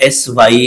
SY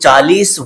40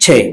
6,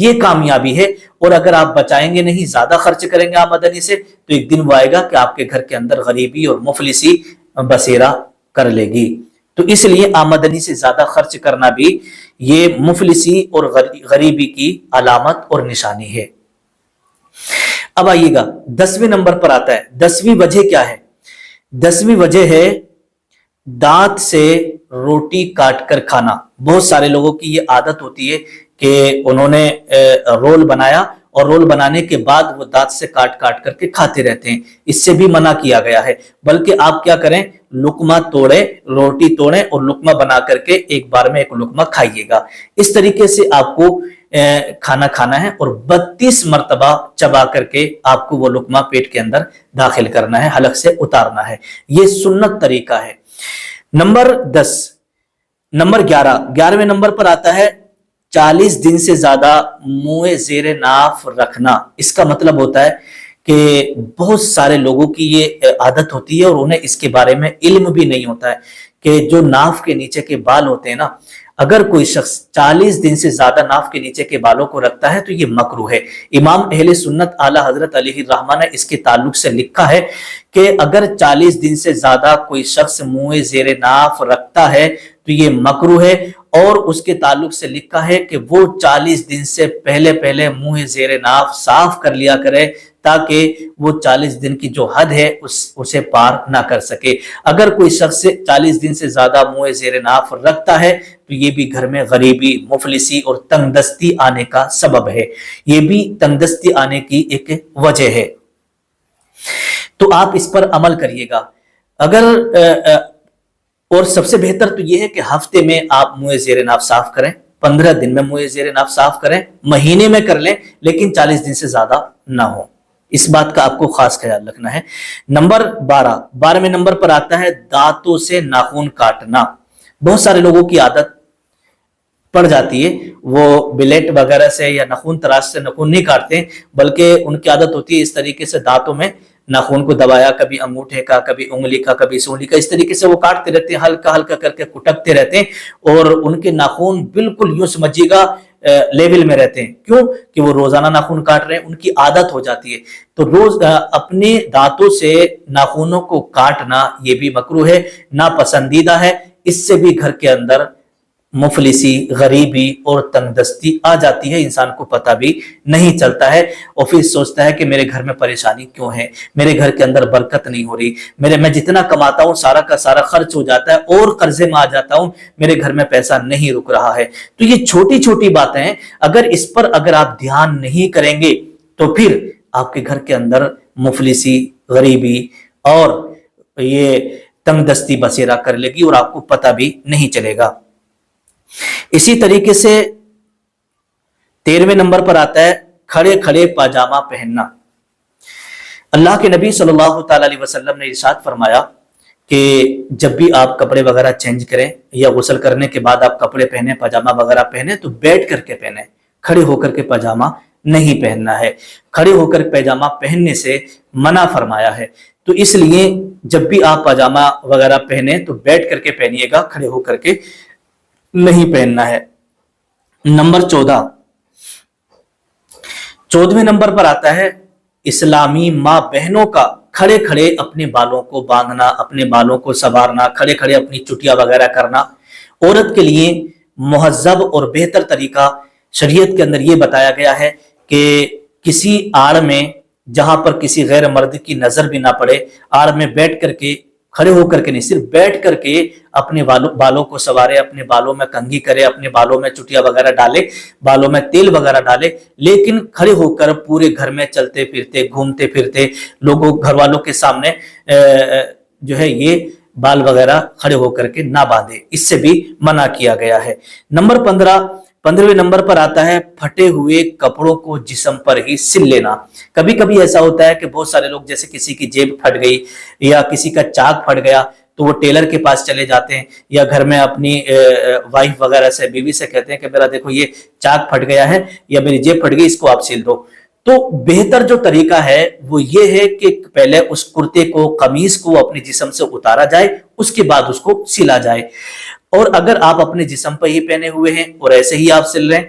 یہ کامیابی ہے۔ اور اگر آپ بچائیں گے نہیں، زیادہ خرچ کریں گے آمدنی سے، تو ایک دن وہ آئے گا کہ آپ کے گھر کے اندر غریبی اور مفلسی بسیرا کر لے گی۔ تو اس لیے آمدنی سے زیادہ خرچ کرنا بھی یہ مفلسی اور غریبی کی علامت اور نشانی ہے۔ اب آئیے گا 10ویں نمبر پر آتا ہے، 10ویں وجہ کیا ہے؟ 10ویں وجہ ہے دانت سے روٹی کاٹ کر کھانا۔ بہت سارے لوگوں کی یہ عادت ہوتی ہے کہ انہوں نے رول بنایا اور رول بنانے کے بعد وہ دانت سے کاٹ کاٹ کر کے کھاتے رہتے ہیں۔ اس سے بھی منع کیا گیا ہے، بلکہ آپ کیا کریں، لقمہ توڑیں، روٹی توڑیں اور لقمہ بنا کر کے ایک بار میں ایک لقمہ کھائیے گا۔ اس طریقے سے آپ کو کھانا کھانا ہے اور 32 مرتبہ چبا کر کے آپ کو وہ لقمہ پیٹ کے اندر داخل کرنا ہے، حلق سے اتارنا ہے۔ یہ سنت طریقہ ہے۔ نمبر 10، نمبر 11ویں نمبر پر آتا ہے 40 دن سے زیادہ منہ زیر ناف رکھنا۔ اس کا مطلب ہوتا ہے کہ بہت سارے لوگوں کی یہ عادت ہوتی ہے اور انہیں اس کے بارے میں علم بھی نہیں ہوتا ہے کہ جو ناف کے نیچے کے بال ہوتے ہیں نا، اگر کوئی شخص 40 دن سے زیادہ ناف کے نیچے کے بالوں کو رکھتا ہے تو یہ مکروہ ہے۔ امام اہل سنت اعلیٰ حضرت علیہ الرحمہ نے اس کے تعلق سے لکھا ہے کہ اگر 40 دن سے زیادہ کوئی شخص منہ زیر ناف رکھتا ہے تو یہ مکروہ ہے، اور اس کے تعلق سے لکھا ہے کہ وہ 40 دن سے پہلے منہ زیر ناف صاف کر لیا کرے تاکہ وہ 40 دن کی جو حد ہے اسے پار نہ کر سکے۔ اگر کوئی شخص 40 دن سے زیادہ منہ زیر ناف رکھتا ہے تو یہ بھی گھر میں غریبی، مفلسی اور تنگ دستی آنے کا سبب ہے، یہ بھی تنگ دستی آنے کی ایک وجہ ہے۔ تو آپ اس پر عمل کریے گا۔ اگر اور سب سے بہتر تو یہ ہے کہ ہفتے میں آپ منہ زیر ناف صاف کریں، 15 دن میں منہ زیر ناف صاف کریں، مہینے میں کر لیں، لیکن 40 دن سے زیادہ نہ ہو۔ اس بات کا آپ کو خاص خیال رکھنا ہے۔ نمبر 12ویں نمبر پر آتا ہے دانتوں سے ناخن کاٹنا۔ بہت سارے لوگوں کی عادت پڑ جاتی ہے، وہ بلیٹ وغیرہ سے یا ناخن تراش سے ناخن نہیں کاٹتے، بلکہ ان کی عادت ہوتی ہے اس طریقے سے دانتوں میں ناخن کو دبایا، کبھی انگوٹھے کا، کبھی انگلی کا، کبھی سونڈی کا، اس طریقے سے وہ کاٹتے رہتے ہیں، ہلکا ہلکا کر کے کٹکتے رہتے ہیں، اور ان کے ناخن بالکل یوں سمجھیے گا لیول میں رہتے ہیں۔ کیوں؟ کہ وہ روزانہ ناخن کاٹ رہے ہیں، ان کی عادت ہو جاتی ہے۔ تو روز اپنے دانتوں سے ناخنوں کو کاٹنا یہ بھی مکروہ ہے، ناپسندیدہ ہے۔ اس سے بھی گھر کے اندر مفلسی، غریبی اور تنگ دستی آ جاتی ہے، انسان کو پتہ بھی نہیں چلتا ہے، اور پھر سوچتا ہے کہ میرے گھر میں پریشانی کیوں ہے، میرے گھر کے اندر برکت نہیں ہو رہی، میں جتنا کماتا ہوں سارا کا سارا خرچ ہو جاتا ہے اور قرضے میں آ جاتا ہوں، میرے گھر میں پیسہ نہیں رک رہا ہے۔ تو یہ چھوٹی چھوٹی باتیں ہیں، اگر آپ دھیان نہیں کریں گے تو پھر آپ کے گھر کے اندر مفلسی، غریبی اور یہ تنگ دستی بسیرا کر لے گی اور آپ کو پتہ بھی نہیں چلے گا۔ اسی طریقے سے 13ویں نمبر پر آتا ہے کھڑے کھڑے پاجامہ پہننا۔ اللہ کے نبی صلی اللہ تعالی علیہ وسلم نے ارشاد فرمایا کہ جب بھی آپ کپڑے وغیرہ چینج کریں یا غسل کرنے کے بعد آپ کپڑے پہنیں، پاجامہ وغیرہ پہنیں، تو بیٹھ کر کے پہنیں، کھڑے ہو کر کے پاجامہ نہیں پہننا ہے۔ کھڑے ہو کر پاجامہ پہننے سے منع فرمایا ہے، تو اس لیے جب بھی آپ پاجامہ وغیرہ پہنیں تو بیٹھ کر کے پہنیے گا، کھڑے ہو کر کے نہیں پہننا ہے۔ نمبر 14ویں نمبر پر آتا ہے اسلامی ماں بہنوں کا کھڑے کھڑے اپنے بالوں کو باندھنا، اپنے بالوں کو سنوارنا، کھڑے کھڑے اپنی چٹیاں وغیرہ کرنا۔ عورت کے لیے مہذب اور بہتر طریقہ شریعت کے اندر یہ بتایا گیا ہے کہ کسی آڑ میں، جہاں پر کسی غیر مرد کی نظر بھی نہ پڑے، آڑ میں بیٹھ کر کے، کھڑے ہو کر کے نہیں، صرف بیٹھ کر کے اپنے بالوں کو سنوارے، اپنے بالوں میں کنگھی کرے، اپنے بالوں میں چٹیاں وغیرہ ڈالے، بالوں میں تیل وغیرہ ڈالے، لیکن کھڑے ہو کر پورے گھر میں چلتے پھرتے، گھومتے پھرتے، گھر والوں کے سامنے جو ہے یہ بال وغیرہ کھڑے ہو کر کے نہ باندھے، اس سے بھی منع کیا گیا ہے۔ نمبر 15ویں نمبر پر آتا ہے پھٹے ہوئے کپڑوں کو جسم پر ہی سل لینا۔ کبھی کبھی ایسا ہوتا ہے کہ بہت سارے لوگ، جیسے کسی کی جیب پھٹ گئی یا کسی کا چاک پھٹ گیا تو وہ ٹیلر کے پاس چلے جاتے ہیں، یا گھر میں اپنی وائف وغیرہ سے، بیوی سے کہتے ہیں کہ میرا دیکھو یہ چاک پھٹ گیا ہے یا میری جیب پھٹ گئی، اس کو آپ سل دو۔ تو بہتر جو طریقہ ہے وہ یہ ہے کہ پہلے اس کرتے کو، قمیص کو اپنے جسم سے اتارا جائے، اس کے بعد اس کو سلا جائے۔ اور اگر آپ اپنے جسم پہ ہی پہنے ہوئے ہیں اور ایسے ہی آپ سل رہے ہیں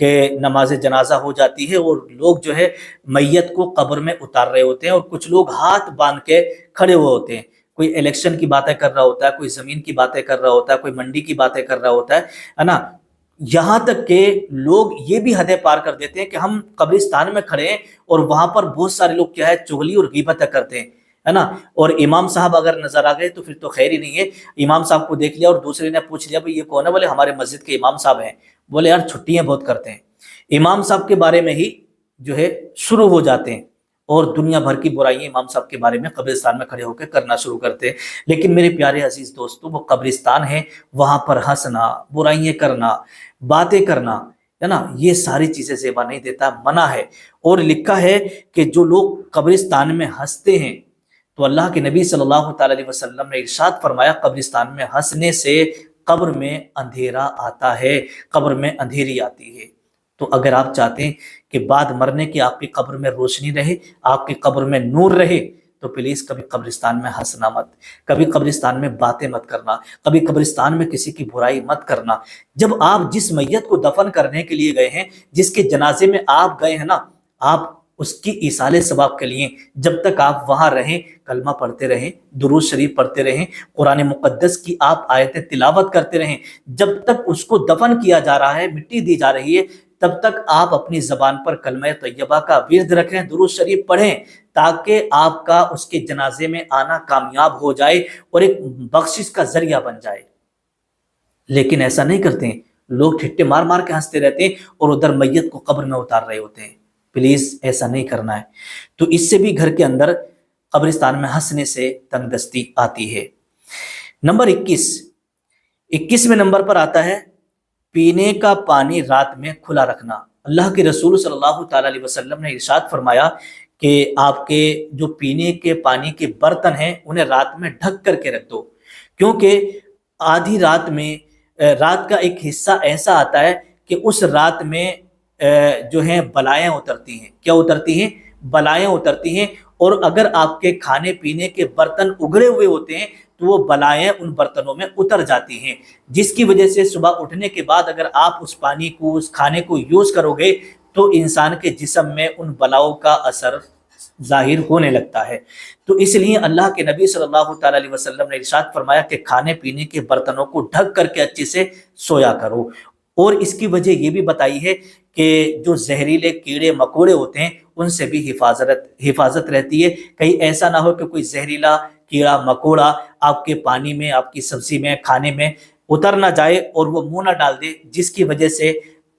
کہ نماز جنازہ ہو جاتی ہے اور لوگ جو ہے میت کو قبر میں اتار رہے ہوتے ہیں، اور کچھ لوگ ہاتھ باندھ کے کھڑے ہوئے ہوتے ہیں، کوئی الیکشن کی باتیں کر رہا ہوتا ہے، کوئی زمین کی باتیں کر رہا ہوتا ہے، کوئی منڈی کی باتیں کر رہا ہوتا ہے نا۔ یہاں تک کہ لوگ یہ بھی حدیں پار کر دیتے ہیں کہ ہم قبرستان میں کھڑے ہیں اور وہاں پر بہت سارے لوگ کیا ہے چغلی اور غیبتیں کرتے ہیں، ہے نا۔ اور امام صاحب اگر نظر آ گئے تو پھر تو خیر ہی نہیں ہے۔ امام صاحب کو دیکھ لیا اور دوسرے نے پوچھ لیا بھئی یہ کون ہے؟ بولے ہمارے مسجد کے امام صاحب ہیں۔ بولے یار چھٹیاں بہت کرتے ہیں، امام صاحب کے بارے میں ہی جو ہے شروع ہو جاتے ہیں، اور دنیا بھر کی برائیاں امام صاحب کے بارے میں قبرستان میں کھڑے ہو کے کرنا شروع کرتے ہیں۔ لیکن میرے پیارے عزیز دوستو، وہ قبرستان ہے، وہاں پر ہنسنا، برائیاں کرنا، باتیں کرنا، ہے نا، یہ ساری چیزیں زیبا نہیں دیتا، منع ہے۔ اور لکھا ہے کہ جو لوگ قبرستان میں ہنستے ہیں تو اللہ کے نبی صلی اللہ تعالی علیہ وسلم نے ارشاد فرمایا قبرستان میں ہنسنے سے قبر میں اندھیرا آتا ہے، قبر میں اندھیری آتی ہے۔ تو اگر آپ چاہتے ہیں کہ بعد مرنے کی آپ کی قبر میں روشنی رہے، آپ کی قبر میں نور رہے، تو پلیز کبھی قبرستان میں ہنسنا مت، کبھی قبرستان میں باتیں مت کرنا، کبھی قبرستان میں کسی کی برائی مت کرنا۔ جب آپ جس میت کو دفن کرنے کے لیے گئے ہیں، جس کے جنازے میں آپ گئے ہیں نا، آپ اس کی ایصال ثواب کے لیے جب تک آپ وہاں رہیں کلمہ پڑھتے رہیں، درود شریف پڑھتے رہیں، قرآن مقدس کی آپ آیتیں تلاوت کرتے رہیں۔ جب تک اس کو دفن کیا جا رہا ہے، مٹی دی جا رہی ہے، تب تک آپ اپنی زبان پر کلمہ طیبہ کا ورد رکھیں، درود شریف پڑھیں، تاکہ آپ کا اس کے جنازے میں آنا کامیاب ہو جائے اور ایک بخشش کا ذریعہ بن جائے۔ لیکن ایسا نہیں کرتے ہیں، لوگ ٹھٹے مار مار کے ہنستے رہتے ہیں اور ادھر میت کو قبر میں اتار رہے ہوتے ہیں۔ پلیز ایسا نہیں کرنا ہے۔ تو اس سے بھی گھر کے اندر قبرستان میں ہنسنے سے تنگ دستی آتی ہے۔ نمبر 21ویں نمبر پر آتا ہے پینے کا پانی رات میں کھلا رکھنا۔ اللہ کے رسول صلی اللہ تعالی علیہ وسلم نے ارشاد فرمایا کہ آپ کے جو پینے کے پانی کے برتن ہیں انہیں رات میں ڈھک کر کے رکھ دو، کیونکہ آدھی رات میں رات کا ایک حصہ ایسا آتا ہے کہ اس رات میں جو ہیں بلائیں اترتی ہیں۔ کیا اترتی ہیں؟ بلائیں اترتی ہیں، اور اگر آپ کے کھانے پینے کے برتن اگڑے ہوئے ہوتے ہیں تو وہ بلائیں ان برتنوں میں اتر جاتی ہیں، جس کی وجہ سے صبح اٹھنے کے بعد اگر آپ اس پانی کو، اس کھانے کو یوز کرو گے تو انسان کے جسم میں ان بلاؤں کا اثر ظاہر ہونے لگتا ہے۔ تو اس لیے اللہ کے نبی صلی اللہ تعالی علیہ وسلم نے ارشاد فرمایا کہ کھانے پینے کے برتنوں کو ڈھک کر کے اچھے سے سویا کرو۔ اور اس کی وجہ یہ بھی بتائی ہے کہ جو زہریلے کیڑے مکوڑے ہوتے ہیں ان سے بھی حفاظت رہتی ہے، کہیں ایسا نہ ہو کہ کوئی زہریلا کیڑا مکوڑا آپ کے پانی میں، آپ کی سبزی میں، کھانے میں اتر نہ جائے اور وہ منہ نہ ڈال دے، جس کی وجہ سے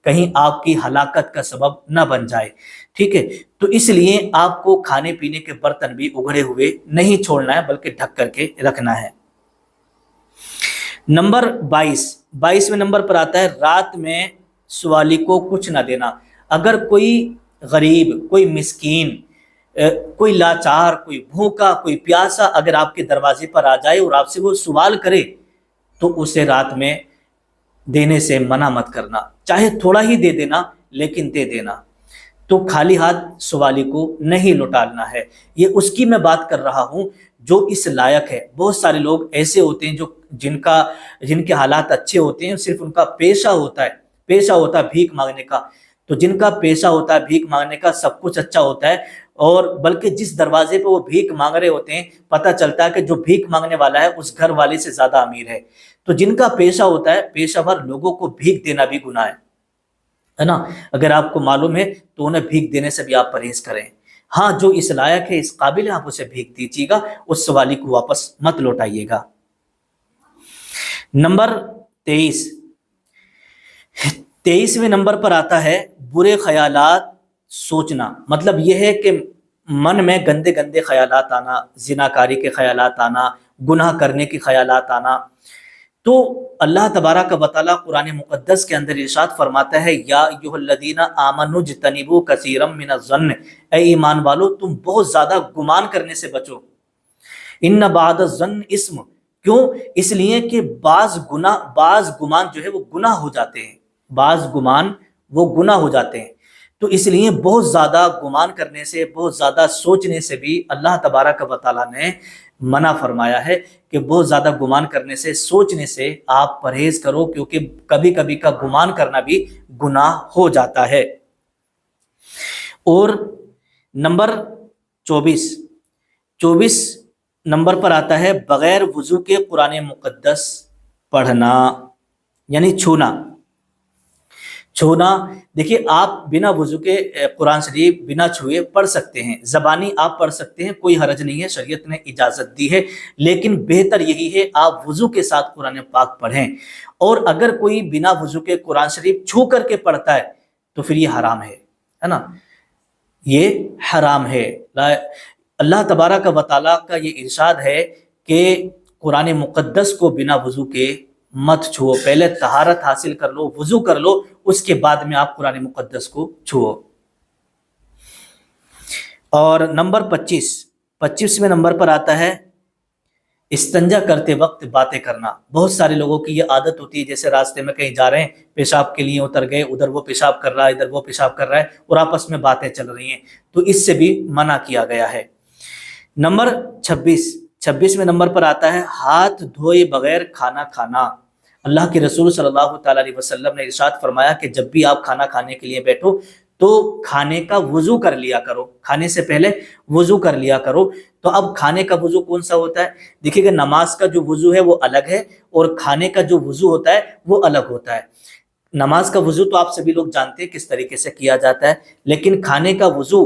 کہیں آپ کی ہلاکت کا سبب نہ بن جائے۔ ٹھیک ہے، تو اس لیے آپ کو کھانے پینے کے برتن بھی اگڑے ہوئے نہیں چھوڑنا ہے بلکہ ڈھک کر کے رکھنا ہے۔ نمبر 22ویں نمبر پر آتا ہے رات میں سوالی کو کچھ نہ دینا۔ اگر کوئی غریب، کوئی مسکین، کوئی لاچار، کوئی بھوکا، کوئی پیاسا اگر آپ کے دروازے پر آ جائے اور آپ سے وہ سوال کرے تو اسے رات میں دینے سے منع مت کرنا، چاہے تھوڑا ہی دے دینا لیکن دے دینا۔ تو خالی ہاتھ سوالی کو نہیں لوٹالنا ہے۔ یہ اس کی میں بات کر رہا ہوں جو اس لائق ہے۔ بہت سارے لوگ ایسے ہوتے ہیں جن کے حالات اچھے ہوتے ہیں، صرف ان کا پیشہ ہوتا ہے بھیک مانگنے کا۔ تو جن کا پیشہ ہوتا ہے بھیک مانگنے کا، سب کچھ اچھا ہوتا ہے، اور بلکہ جس دروازے پہ وہ بھیک مانگ رہے ہوتے ہیں پتہ چلتا ہے کہ جو بھیک مانگنے والا ہے اس گھر والے سے زیادہ امیر ہے۔ تو جن کا پیشہ ہوتا ہے، پیشہ ور لوگوں کو بھیک دینا بھی گناہ ہے نا۔ اگر آپ کو معلوم ہے تو انہیں بھیک دینے سے بھی آپ پرہیز کریں۔ ہاں، جو اس لائق ہے، اس قابل ہے، آپ اسے بھیک دیجیے گا، اس سوالی کو واپس مت لوٹائیے گا۔ نمبر 23ویں نمبر پر آتا ہے برے خیالات سوچنا۔ مطلب یہ ہے کہ من میں گندے گندے خیالات آنا، زناکاری کے خیالات آنا، گناہ کرنے کے خیالات آنا۔ تو اللہ تبارک و تعالیٰ قرآن مقدس کے اندر ارشاد فرماتا ہے یا ایھا الذین آمنوا اجتنبوا کثیرا من الظن، اے ایمان والو تم بہت زیادہ گمان کرنے سے بچو۔ ان بعض الظن اسم، کیوں؟ اس لیے کہ بعض گمان جو ہے وہ گناہ ہو جاتے ہیں، بعض گمان وہ گناہ ہو جاتے ہیں۔ تو اس لیے بہت زیادہ گمان کرنے سے، بہت زیادہ سوچنے سے بھی اللہ تبارک و تعالیٰ نے منع فرمایا ہے کہ بہت زیادہ گمان کرنے سے، سوچنے سے آپ پرہیز کرو، کیونکہ کبھی کبھی کا گمان کرنا بھی گناہ ہو جاتا ہے۔ اور نمبر 24 نمبر پر آتا ہے بغیر وضو کے قرآن مقدس پڑھنا، یعنی چھونا۔ دیکھیے آپ بنا وضو کے قرآن شریف بنا چھوئے پڑھ سکتے ہیں، زبانی آپ پڑھ سکتے ہیں، کوئی حرج نہیں ہے، شریعت نے اجازت دی ہے، لیکن بہتر یہی ہے آپ وضو کے ساتھ قرآن پاک پڑھیں۔ اور اگر کوئی بنا وضو کے قرآن شریف چھو کر کے پڑھتا ہے تو پھر یہ حرام ہے نا، یہ حرام ہے۔ اللہ تبارک و تعالیٰ کا یہ ارشاد ہے کہ قرآن مقدس کو بنا وضو کے مت چھو، پہلے طہارت حاصل کر لو، وضو کر لو، اس کے بعد میں آپ قرآن مقدس کو چھو۔ اور نمبر 25 نمبر پر آتا ہے استنجا کرتے وقت باتیں کرنا۔ بہت سارے لوگوں کی یہ عادت ہوتی ہے، جیسے راستے میں کہیں جا رہے ہیں، پیشاب کے لیے اتر گئے، ادھر وہ پیشاب کر رہا ہے، ادھر وہ پیشاب کر رہا ہے، اور آپس میں باتیں چل رہی ہیں، تو اس سے بھی منع کیا گیا ہے۔ نمبر 26 میں نمبر پر آتا ہے ہاتھ دھوئے بغیر کھانا کھانا۔ اللہ کے رسول صلی اللہ تعالیٰ علیہ وسلم نے ارشاد فرمایا کہ جب بھی آپ کھانا کھانے کے لیے بیٹھو تو کھانے کا وضو کر لیا کرو، کھانے سے پہلے وضو کر لیا کرو۔ تو اب کھانے کا وضو کون سا ہوتا ہے؟ دیکھیے کہ نماز کا جو وضو ہے وہ الگ ہے، اور کھانے کا جو وضو ہوتا ہے وہ الگ ہوتا ہے۔ نماز کا وضو تو آپ سبھی لوگ جانتے ہیں کس طریقے سے کیا جاتا ہے، لیکن کھانے کا وضو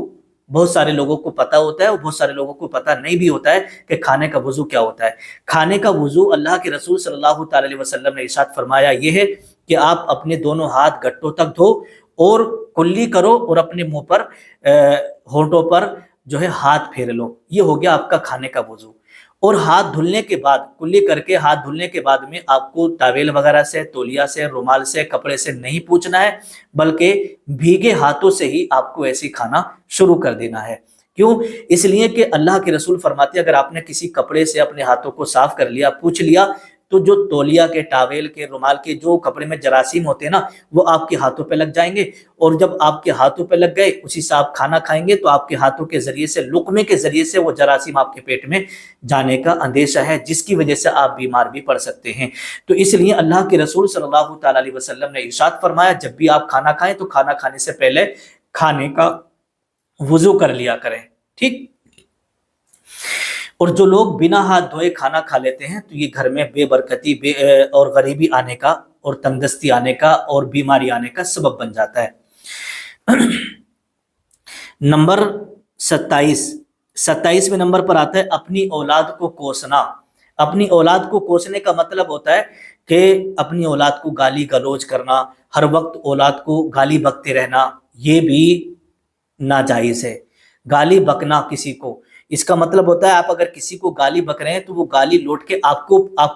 بہت سارے لوگوں کو پتہ ہوتا ہے، اور بہت سارے لوگوں کو پتہ نہیں بھی ہوتا ہے کہ کھانے کا وضو کیا ہوتا ہے۔ کھانے کا وضو اللہ کے رسول صلی اللہ تعالی علیہ وسلم نے ارشاد فرمایا یہ ہے کہ آپ اپنے دونوں ہاتھ گٹوں تک دھو اور کلی کرو، اور اپنے منہ پر ہونٹوں پر جو ہے ہاتھ پھیر لو، یہ ہو گیا آپ کا کھانے کا وضو۔ اور ہاتھ دھلنے کے بعد، کلی کر کے ہاتھ دھلنے کے بعد میں آپ کو ٹاویل وغیرہ سے، تولیہ سے، رومال سے، کپڑے سے نہیں پوچھنا ہے، بلکہ بھیگے ہاتھوں سے ہی آپ کو ایسی کھانا شروع کر دینا ہے۔ کیوں؟ اس لیے کہ اللہ کے رسول فرماتے ہیں اگر آپ نے کسی کپڑے سے اپنے ہاتھوں کو صاف کر لیا، پوچھ لیا، تو جو تولیہ کے، ٹاویل کے، رومال کے جو کپڑے میں جراثیم ہوتے ہیں نا، وہ آپ کے ہاتھوں پہ لگ جائیں گے، اور جب آپ کے ہاتھوں پہ لگ گئے، اسی سے آپ کھانا کھائیں گے تو آپ کے ہاتھوں کے ذریعے سے، لقمے کے ذریعے سے وہ جراثیم آپ کے پیٹ میں جانے کا اندیشہ ہے، جس کی وجہ سے آپ بیمار بھی پڑ سکتے ہیں۔ تو اس لیے اللہ کے رسول صلی اللہ تعالیٰ علیہ وسلم نے ارشاد فرمایا جب بھی آپ کھانا کھائیں تو کھانا کھانے سے پہلے کھانے کا وضو کر لیا کریں، ٹھیک؟ اور جو لوگ بنا ہاتھ دھوئے کھانا کھا لیتے ہیں تو یہ گھر میں بے برکتی اور غریبی آنے کا، اور تنگدستی آنے کا، اور بیماری آنے کا سبب بن جاتا ہے۔ نمبر 27 میں نمبر پر آتا ہے اپنی اولاد کو کوسنا۔ اپنی اولاد کو کوسنے کا مطلب ہوتا ہے کہ اپنی اولاد کو گالی گلوچ کرنا، ہر وقت اولاد کو گالی بکتے رہنا، یہ بھی ناجائز ہے۔ گالی بکنا کسی کو، اس کا مطلب ہوتا ہے آپ اگر کسی کو گالی بک رہے ہیں تو وہ گالی لوٹ کے آپ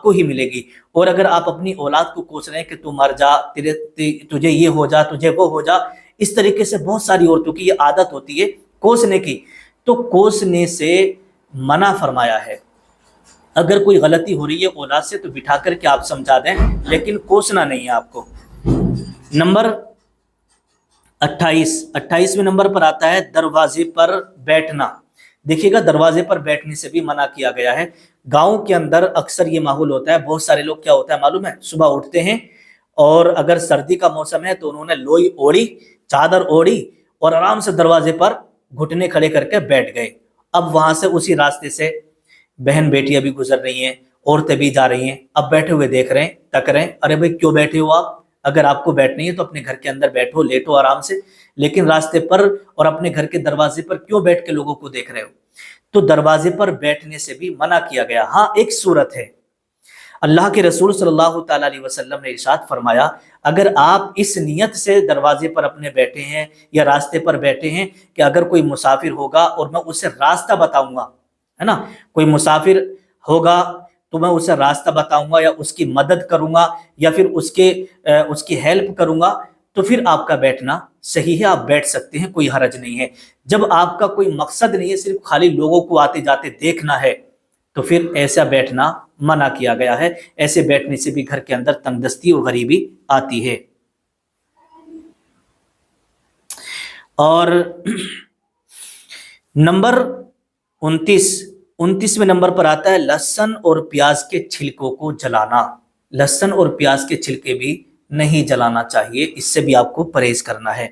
کو ہی ملے گی، اور اگر آپ اپنی اولاد کو کوس رہے ہیں کہ تو مر جا، تجھے یہ ہو جا، تجھے وہ ہو جا، اس طریقے سے بہت ساری عورتوں کی یہ عادت ہوتی ہے کوسنے کی، تو کوسنے سے منع فرمایا ہے۔ اگر کوئی غلطی ہو رہی ہے اولاد سے تو بٹھا کر کے آپ سمجھا دیں، لیکن کوسنا نہیں ہے آپ کو۔ نمبر 28 میں نمبر پر آتا ہے دروازے پر بیٹھنا۔ دیکھیے گا دروازے پر بیٹھنے سے بھی منع کیا گیا ہے۔ گاؤں کے اندر اکثر یہ ماحول ہوتا ہے، بہت سارے لوگ کیا ہوتا ہے معلوم ہے، صبح اٹھتے ہیں اور اگر سردی کا موسم ہے تو انہوں نے لوئی اوڑی، چادر اوڑی، اور آرام سے دروازے پر گھٹنے کھڑے کر کے بیٹھ گئے۔ اب وہاں سے اسی راستے سے بہن بیٹیاں بھی گزر رہی ہیں، عورتیں بھی جا رہی ہیں، اب بیٹھے ہوئے دیکھ رہے ہیں، تک رہے ہیں، ارے بھائی کیوں بیٹھے ہو آپ؟ اگر آپ کو بیٹھنی ہے تو اپنے گھر کے اندر بیٹھو، لیٹو آرام سے، لیکن راستے پر اور اپنے گھر کے دروازے پر کیوں بیٹھ کے لوگوں کو دیکھ رہے ہو؟ تو دروازے پر بیٹھنے سے بھی منع کیا گیا۔ ہاں ایک صورت ہے، اللہ کے رسول صلی اللہ تعالیٰ علیہ وسلم نے ارشاد فرمایا اگر آپ اس نیت سے دروازے پر اپنے بیٹھے ہیں یا راستے پر بیٹھے ہیں کہ اگر کوئی مسافر ہوگا اور میں اسے راستہ بتاؤں گا، ہے نا، کوئی مسافر ہوگا تو میں اسے راستہ بتاؤں گا یا اس کی مدد کروں گا یا پھر اس کی ہیلپ کروں گا، تو پھر آپ کا بیٹھنا صحیح ہے، آپ بیٹھ سکتے ہیں، کوئی حرج نہیں ہے۔ جب آپ کا کوئی مقصد نہیں ہے، صرف خالی لوگوں کو آتے جاتے دیکھنا ہے، تو پھر ایسا بیٹھنا منع کیا گیا ہے۔ ایسے بیٹھنے سے بھی گھر کے اندر تنگدستی اور غریبی آتی ہے۔ اور نمبر 29ویں نمبر پر آتا ہے لہسن اور پیاز کے چھلکوں کو جلانا. لہسن اور پیاز کے چھلکے بھی نہیں جلانا چاہیے، اس سے بھی آپ کو پرہیز کرنا ہے.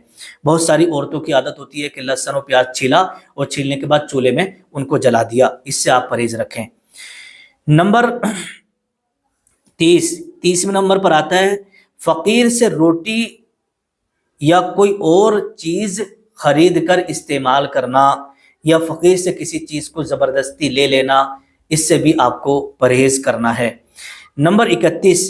بہت ساری عورتوں کی عادت ہوتی ہے کہ لہسن اور پیاز چھیلا اور چھیلنے کے بعد چولہے میں ان کو جلا دیا، اس سے آپ پرہیز رکھیں. نمبر 30ویں نمبر پر آتا ہے فقیر سے روٹی یا کوئی اور چیز خرید کر استعمال کرنا، یا فقیر سے کسی چیز کو زبردستی لے لینا، اس سے بھی آپ کو پرہیز کرنا ہے. نمبر 31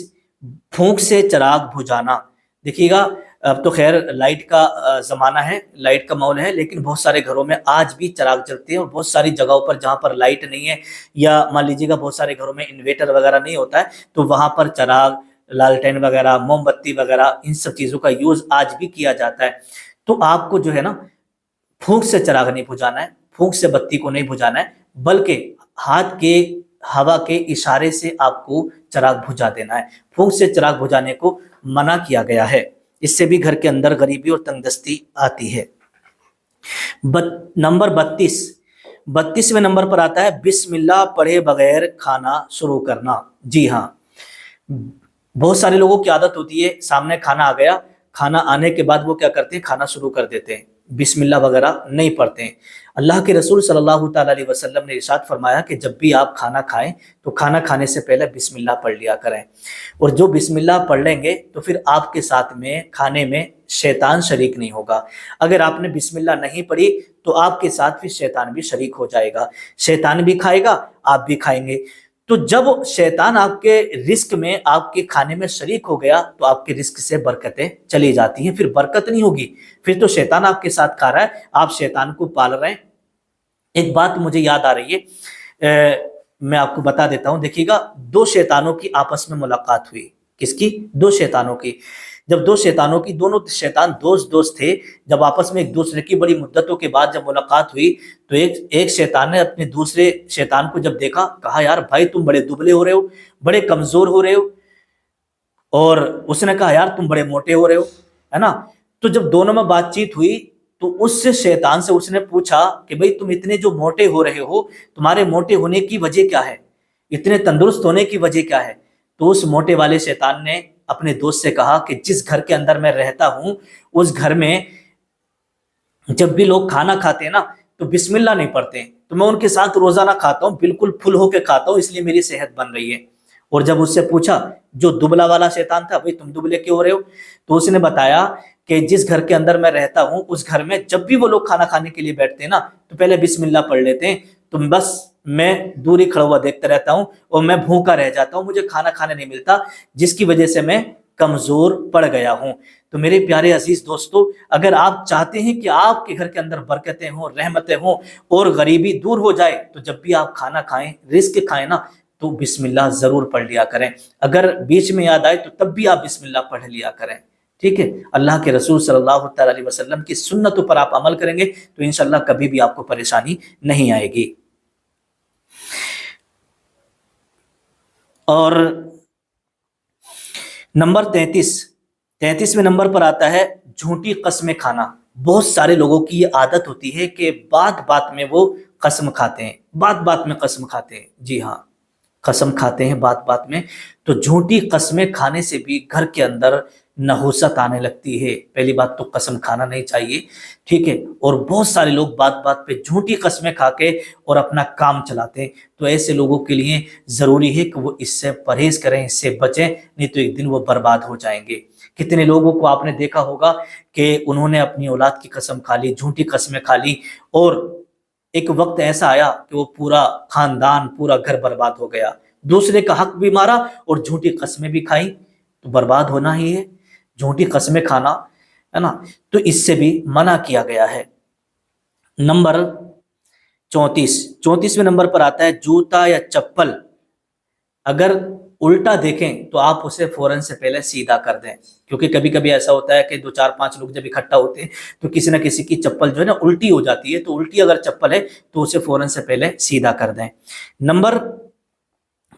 پھونک سے چراغ بجھانا. دیکھیے گا اب تو خیر لائٹ کا زمانہ ہے، لائٹ کا ماحول ہے، لیکن بہت سارے گھروں میں آج بھی چراغ جلتے ہیں، اور بہت ساری جگہوں پر جہاں پر لائٹ نہیں ہے، یا مان لیجیے گا بہت سارے گھروں میں انویٹر وغیرہ نہیں ہوتا ہے، تو وہاں پر چراغ، لالٹین وغیرہ، موم بتی وغیرہ، ان سب چیزوں کا یوز آج بھی کیا جاتا ہے. تو آپ کو جو ہے نا پھونک سے چراغ نہیں بجھانا ہے، پھونک سے بتی کو نہیں بجھانا ہے، بلکہ ہاتھ کے ہوا کے اشارے سے آپ کو چراغ بجھا دینا ہے. پھونک سے چراغ بجھانے کو منع کیا گیا ہے، اس سے بھی گھر کے اندر غریبی اور تنگ دستی آتی ہے. نمبر 32ویں نمبر پر آتا ہے بسم اللہ پڑھے بغیر کھانا شروع کرنا. جی ہاں، بہت سارے لوگوں کی عادت ہوتی ہے سامنے کھانا آ گیا، کھانا آنے کے بعد وہ کیا کرتے ہیں، کھانا شروع کر دیتے ہیں، بسم اللہ وغیرہ نہیں پڑھتے ہیں. اللہ کے رسول صلی اللہ تعالیٰ علیہ وسلم نے ارشاد فرمایا کہ جب بھی آپ کھانا کھائیں تو کھانا کھانے سے پہلے بسم اللہ پڑھ لیا کریں، اور جو بسم اللہ پڑھ لیں گے تو پھر آپ کے ساتھ میں کھانے میں شیطان شریک نہیں ہوگا. اگر آپ نے بسم اللہ نہیں پڑھی تو آپ کے ساتھ پھر شیطان بھی شریک ہو جائے گا، شیطان بھی کھائے گا، آپ بھی کھائیں گے. تو جب شیطان آپ کے رزق میں، آپ کے کھانے میں شریک ہو گیا تو آپ کے رزق سے برکتیں چلی جاتی ہیں، پھر برکت نہیں ہوگی، پھر تو شیطان آپ کے ساتھ کھا رہا ہے، آپ شیطان کو پال رہے ہیں. ایک بات مجھے یاد آ رہی ہے، میں آپ کو بتا دیتا ہوں. دیکھیے گا دو شیطانوں کی آپس میں ملاقات ہوئی. کس کی؟ دو شیطانوں کی. جب دو شیطانوں کی، دونوں شیطان دوست تھے، جب آپس میں ایک دوسرے کی بڑی مدتوں کے بعد جب ملاقات ہوئی تو ایک شیطان نے اپنے دوسرے شیطان کو جب دیکھا، کہا یار بھائی تم بڑے دبلے ہو رہے ہو، بڑے کمزور ہو رہے ہو، اور اس نے کہا یار تم بڑے موٹے ہو رہے ہو، ہے نا. تو جب دونوں میں بات چیت ہوئی تو اس شیطان سے اس نے پوچھا کہ بھئی تم اتنے جو موٹے ہو رہے ہو، تمہارے موٹے ہونے کی وجہ کیا ہے، اتنے تندرست ہونے کی وجہ کیا ہے؟ تو اس موٹے والے شیطان نے اپنے دوست سے کہا کہ جس گھر کے اندر میں رہتا ہوں اس گھر میں جب بھی لوگ کھانا کھاتے ہیں نا تو بسم اللہ نہیں پڑھتے ہیں، تو میں ان کے ساتھ روزانہ کھاتا ہوں، بالکل پھل ہو کے کھاتا ہوں، اس لیے میری صحت بن رہی ہے. اور جب اس سے پوچھا جو دبلا والا شیطان تھا، بھئی تم دبلے کیوں ہو رہے ہو، تو اس نے بتایا کہ جس گھر کے اندر میں رہتا ہوں اس گھر میں جب بھی وہ لوگ کھانا کھانے کے لیے بیٹھتے ہیں نا تو پہلے بسم اللہ پڑھ لیتے ہیں، تو بس میں دور ہی کھڑا ہوا دیکھتا رہتا ہوں اور میں بھوکا رہ جاتا ہوں، مجھے کھانا کھانے نہیں ملتا، جس کی وجہ سے میں کمزور پڑ گیا ہوں. تو میرے پیارے عزیز دوستو، اگر آپ چاہتے ہیں کہ آپ کے گھر کے اندر برکتیں ہوں، رحمتیں ہوں اور غریبی دور ہو جائے، تو جب بھی آپ کھانا کھائیں، رزق کھائیں نا، تو بسم اللہ ضرور پڑھ لیا کریں. اگر بیچ میں یاد آئے تو تب بھی آپ بسم اللہ پڑھ لیا کریں. ٹھیک ہے، اللہ کے رسول صلی اللہ تعالیٰ علیہ وسلم کی سنتوں پر آپ عمل کریں گے تو انشاءاللہ کبھی بھی آپ کو پریشانی نہیں آئے گی. اور نمبر 33ویں نمبر پر آتا ہے جھوٹی قسمیں کھانا. بہت سارے لوگوں کی یہ عادت ہوتی ہے کہ بات بات میں وہ قسم کھاتے ہیں، بات بات میں قسم کھاتے ہیں. جی ہاں، قسم کھاتے ہیں بات بات میں. تو جھوٹی قسمیں کھانے سے بھی گھر کے اندر نحوست آنے لگتی ہے. پہلی بات تو قسم کھانا نہیں چاہیے، ٹھیک ہے. اور بہت سارے لوگ بات بات پہ جھوٹی قسمیں کھا کے اور اپنا کام چلاتے ہیں. تو ایسے لوگوں کے لیے ضروری ہے کہ وہ اس سے پرہیز کریں، اس سے بچیں، نہیں تو ایک دن وہ برباد ہو جائیں گے. کتنے لوگوں کو آپ نے دیکھا ہوگا کہ انہوں نے اپنی اولاد کی قسم کھا لی، جھوٹی قسمیں کھا لی، اور ایک وقت ایسا آیا کہ وہ پورا خاندان، پورا گھر برباد ہو گیا. دوسرے کا حق بھی مارا اور جھوٹی قسمیں بھی کھائی، تو برباد ہونا ہی ہے. جھوٹی قسمیں کھانا ہے نا، تو اس سے بھی منع کیا گیا ہے. نمبر 34ویں نمبر پر آتا ہے جوتا یا چپل اگر الٹا دیکھیں تو آپ اسے فوراً سے پہلے سیدھا کر دیں. کیونکہ کبھی کبھی ایسا ہوتا ہے کہ 2 4 5 لوگ جب اکٹھا ہوتے ہیں تو کسی نہ کسی کی چپل جو ہے نا الٹی ہو جاتی ہے. تو الٹی اگر چپل ہے تو اسے فوراً سے پہلے سیدھا کر دیں. نمبر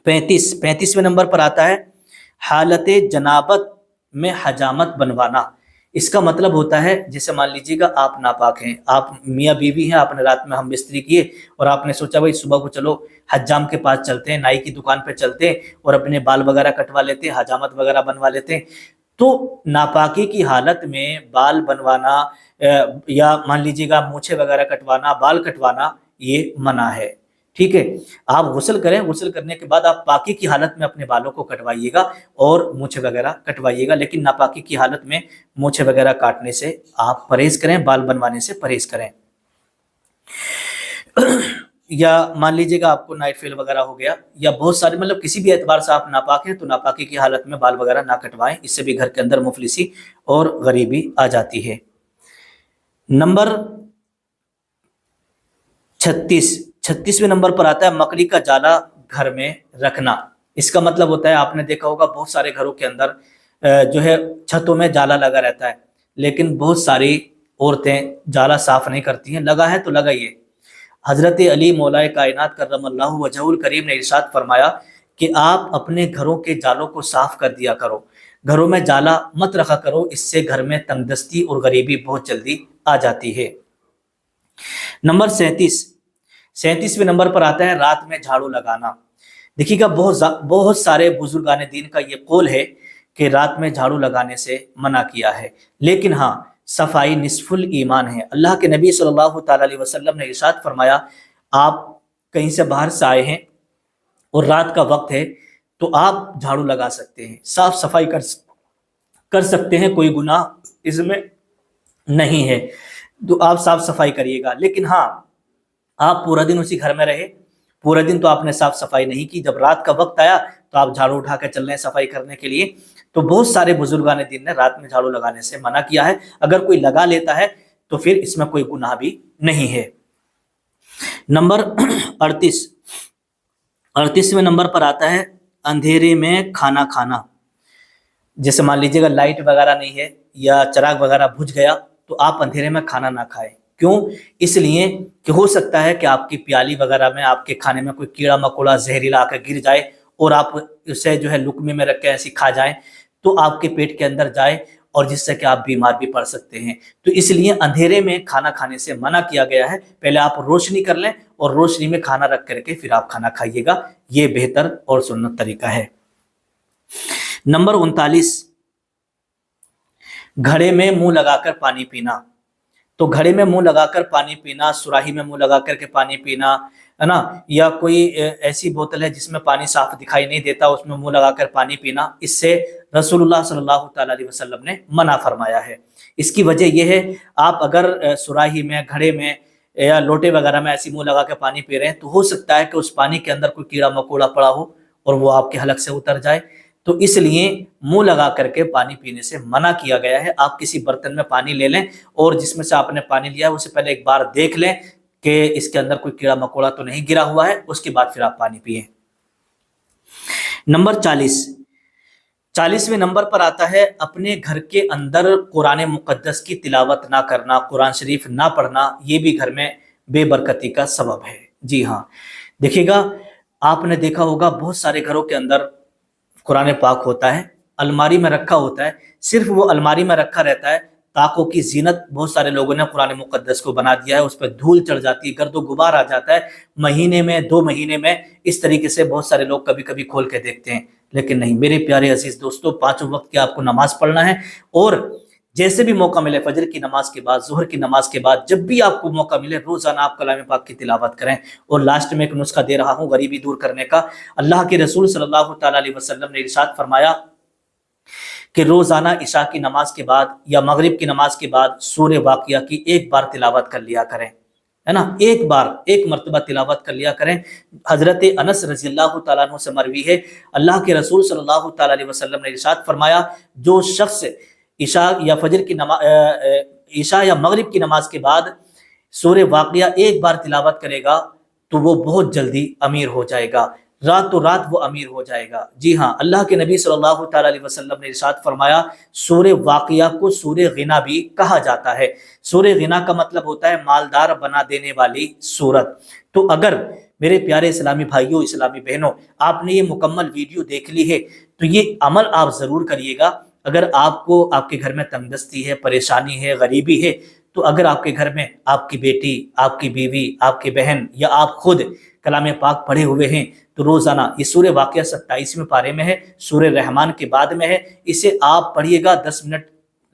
35ویں نمبر پر آتا ہے حالت جنابت میں حجامت بنوانا. اس کا مطلب ہوتا ہے جیسے مان لیجیے گا آپ ناپاک ہیں، آپ میاں بیوی ہیں، آپ نے رات میں ہم بستری کیے اور آپ نے سوچا بھائی صبح کو چلو حجام کے پاس چلتے ہیں، نائی کی دکان پہ چلتے ہیں اور اپنے بال وغیرہ کٹوا لیتے ہیں، حجامت وغیرہ بنوا لیتے ہیں. تو ناپاکی کی حالت میں بال بنوانا یا مان لیجیے گا مونچھیں وغیرہ کٹوانا، بال کٹوانا، یہ منع ہے. ٹھیک ہے، آپ غسل کریں، غسل کرنے کے بعد آپ پاکی کی حالت میں اپنے بالوں کو کٹوائیے گا اور مونچھیں وغیرہ کٹوائیے گا، لیکن ناپاکی کی حالت میں مونچھیں وغیرہ کاٹنے سے آپ پرہیز کریں، بال بنوانے سے پرہیز کریں. یا مان لیجیے گا آپ کو نائٹ فیل وغیرہ ہو گیا یا بہت سارے مطلب کسی بھی اعتبار سے آپ ناپاک ہیں تو ناپاکی کی حالت میں بال وغیرہ نہ کٹوائیں، اس سے بھی گھر کے اندر مفلسی اور غریبی آ جاتی ہے. نمبر 36ویں نمبر پر آتا ہے مکڑی کا جالا گھر میں رکھنا. اس کا مطلب ہوتا ہے آپ نے دیکھا ہوگا بہت سارے گھروں کے اندر جو ہے چھتوں میں جالا لگا رہتا ہے، لیکن بہت ساری عورتیں جالا صاف نہیں کرتی ہیں. لگا ہے تو لگائیے. حضرت علی مولا کائنات کرم اللہ وجہہ الکریم نے ارشاد فرمایا کہ آپ اپنے گھروں کے جالوں کو صاف کر دیا کرو، گھروں میں جالا مت رکھا کرو، اس سے گھر میں تنگ دستی اور غریبی بہت جلدی آ جاتی ہے. نمبر 37ویں نمبر پر آتا ہے رات میں جھاڑو لگانا. دیکھیے گا بہت سارے بزرگان دین کا یہ قول ہے کہ رات میں جھاڑو لگانے سے منع کیا ہے، لیکن ہاں صفائی نصف الایمان ہے. اللہ کے نبی صلی اللہ تعالی علیہ وسلم نے ارشاد فرمایا آپ کہیں سے باہر سے آئے ہیں اور رات کا وقت ہے تو آپ جھاڑو لگا سکتے ہیں، صاف صفائی کر سکتے ہیں، کوئی گناہ اس میں نہیں ہے، تو آپ صاف صفائی کریے گا. لیکن ہاں آپ پورا دن اسی گھر میں رہے، پورا دن تو آپ نے صاف صفائی نہیں کی، جب رات کا وقت آیا تو آپ جھاڑو اٹھا کے چل رہے ہیں صفائی کرنے کے لیے. تو بہت سارے بزرگان دین نے رات میں جھاڑو لگانے سے منع کیا ہے. اگر کوئی لگا لیتا ہے تو پھر اس میں کوئی گناہ بھی نہیں ہے. نمبر 38ویں نمبر پر آتا ہے اندھیرے میں کھانا کھانا. جیسے مان لیجیے گا لائٹ وغیرہ نہیں ہے یا چراغ وغیرہ بجھ گیا تو آپ اندھیرے میں کھانا نہ کھائیں. کیوں؟ اس لیے کہ ہو سکتا ہے کہ آپ کی پیالی وغیرہ میں آپ کے کھانے میں کوئی کیڑا مکوڑا زہریلا آ کر گر جائے اور آپ اسے جو ہے لقمے میں رکھ کے ایسی کھا جائیں تو آپ کے پیٹ کے اندر جائے اور جس سے کہ آپ بیمار بھی پڑ سکتے ہیں. تو اس لیے اندھیرے میں کھانا کھانے سے منع کیا گیا ہے. پہلے آپ روشنی کر لیں اور روشنی میں کھانا رکھ کر کے پھر آپ کھانا کھائیے گا، یہ بہتر اور سنت طریقہ ہے. نمبر 39 گھڑے میں منہ لگا کر پانی پینا. تو گھڑے میں منہ لگا کر پانی پینا، سراہی میں منہ لگا کر کے پانی پینا ہے نا، یا کوئی ایسی بوتل ہے جس میں پانی صاف دکھائی نہیں دیتا اس میں منہ لگا کر پانی پینا، اس سے رسول اللہ صلی اللہ تعالی علیہ وسلم نے منع فرمایا ہے. اس کی وجہ یہ ہے آپ اگر سراہی میں، گھڑے میں یا لوٹے وغیرہ میں ایسی منہ لگا کے پانی پی رہے ہیں تو ہو سکتا ہے کہ اس پانی کے اندر کوئی کیڑا مکوڑا پڑا ہو اور وہ آپ کے حلق سے اتر جائے. تو اس لیے منہ لگا کر کے پانی پینے سے منع کیا گیا ہے. آپ کسی برتن میں پانی لے لیں اور جس میں سے آپ نے پانی لیا ہے اسے پہلے ایک بار دیکھ لیں کہ اس کے اندر کوئی کیڑا مکوڑا تو نہیں گرا ہوا ہے، اس کے بعد پھر آپ پانی پئیں. نمبر 40ویں نمبر پر آتا ہے اپنے گھر کے اندر قرآن مقدس کی تلاوت نہ کرنا، قرآن شریف نہ پڑھنا، یہ بھی گھر میں بے برکتی کا سبب ہے. جی ہاں، دیکھیے گا آپ نے دیکھا ہوگا بہت سارے گھروں کے اندر قرآن پاک ہوتا ہے، الماری میں رکھا ہوتا ہے، صرف وہ الماری میں رکھا رہتا ہے. تاکوں کی زینت بہت سارے لوگوں نے قرآن مقدس کو بنا دیا ہے، اس پہ دھول چڑھ جاتی ہے، گرد و غبار آ جاتا ہے. مہینے میں 2 مہینے میں اس طریقے سے بہت سارے لوگ کبھی کبھی کھول کے دیکھتے ہیں. لیکن نہیں میرے پیارے عزیز دوستو، 5 وقت کی آپ کو نماز پڑھنا ہے اور جیسے بھی موقع ملے فجر کی نماز کے بعد، ظہر کی نماز کے بعد، جب بھی آپ کو موقع ملے روزانہ آپ کلام پاک کی تلاوت کریں. اور لاسٹ میں ایک نسخہ دے رہا ہوں غریبی دور کرنے کا. اللہ کے رسول صلی اللہ تعالی علیہ وسلم نے ارشاد فرمایا کہ روزانہ عشاء کی نماز کے بعد یا مغرب کی نماز کے بعد سورہ واقعہ کی ایک بار تلاوت کر لیا کریں، ہے نا، ایک مرتبہ تلاوت کر لیا کریں. حضرت انس رضی اللہ تعالیٰ عنہ سے مروی ہے اللہ کے رسول صلی اللہ تعالیٰ علیہ وسلم نے ارشاد فرمایا جو شخص عشاء یا فجر کی عشاء یا مغرب کی نماز کے بعد سورہ واقعہ ایک بار تلاوت کرے گا تو وہ بہت جلدی امیر ہو جائے گا، راتوں رات وہ امیر ہو جائے گا. جی ہاں، اللہ کے نبی صلی اللہ تعالیٰ علیہ وسلم نے ارشاد فرمایا سورہ واقعہ کو سورہ غنا بھی کہا جاتا ہے. سورہ غنا کا مطلب ہوتا ہے مالدار بنا دینے والی سورت. تو اگر میرے پیارے اسلامی بھائیوں، اسلامی بہنوں، آپ نے یہ مکمل ویڈیو دیکھ لی ہے تو یہ عمل آپ ضرور کریے گا اگر آپ کو آپ کے گھر میں تنگ دستی ہے، پریشانی ہے، غریبی ہے، تو اگر آپ کے گھر میں آپ کی بیٹی، آپ کی بیوی، آپ کی بہن یا آپ خود کلام پاک پڑھے ہوئے ہیں تو روزانہ یہ سورہ واقعہ 27ویں پارے میں ہے، سورہ رحمان کے بعد میں ہے، اسے آپ پڑھیے گا، 10 منٹ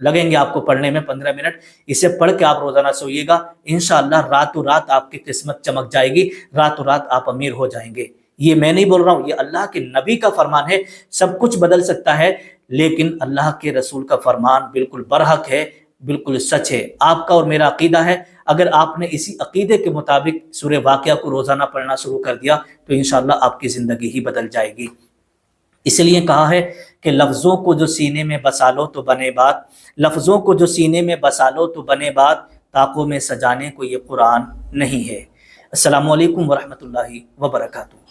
لگیں گے آپ کو پڑھنے میں، 15 منٹ، اسے پڑھ کے آپ روزانہ سوئیے گا، انشاءاللہ راتوں رات آپ کی قسمت چمک جائے گی، راتوں رات آپ امیر ہو جائیں گے۔ یہ میں نہیں بول رہا ہوں، یہ اللہ کے نبی کا فرمان ہے۔ سب کچھ بدل سکتا ہے لیکن اللہ کے رسول کا فرمان بالکل برحق ہے، بالکل سچ ہے۔ آپ کا اور میرا عقیدہ ہے، اگر آپ نے اسی عقیدے کے مطابق سورہ واقعہ کو روزانہ پڑھنا شروع کر دیا تو انشاءاللہ آپ کی زندگی ہی بدل جائے گی۔ اس لیے کہا ہے کہ لفظوں کو جو سینے میں بسا لو تو بنے بات، لفظوں کو جو سینے میں بسا لو تو بنے بات، طاقوں میں سجانے کو یہ قرآن نہیں ہے۔ السلام علیکم ورحمۃ اللہ وبرکاتہ۔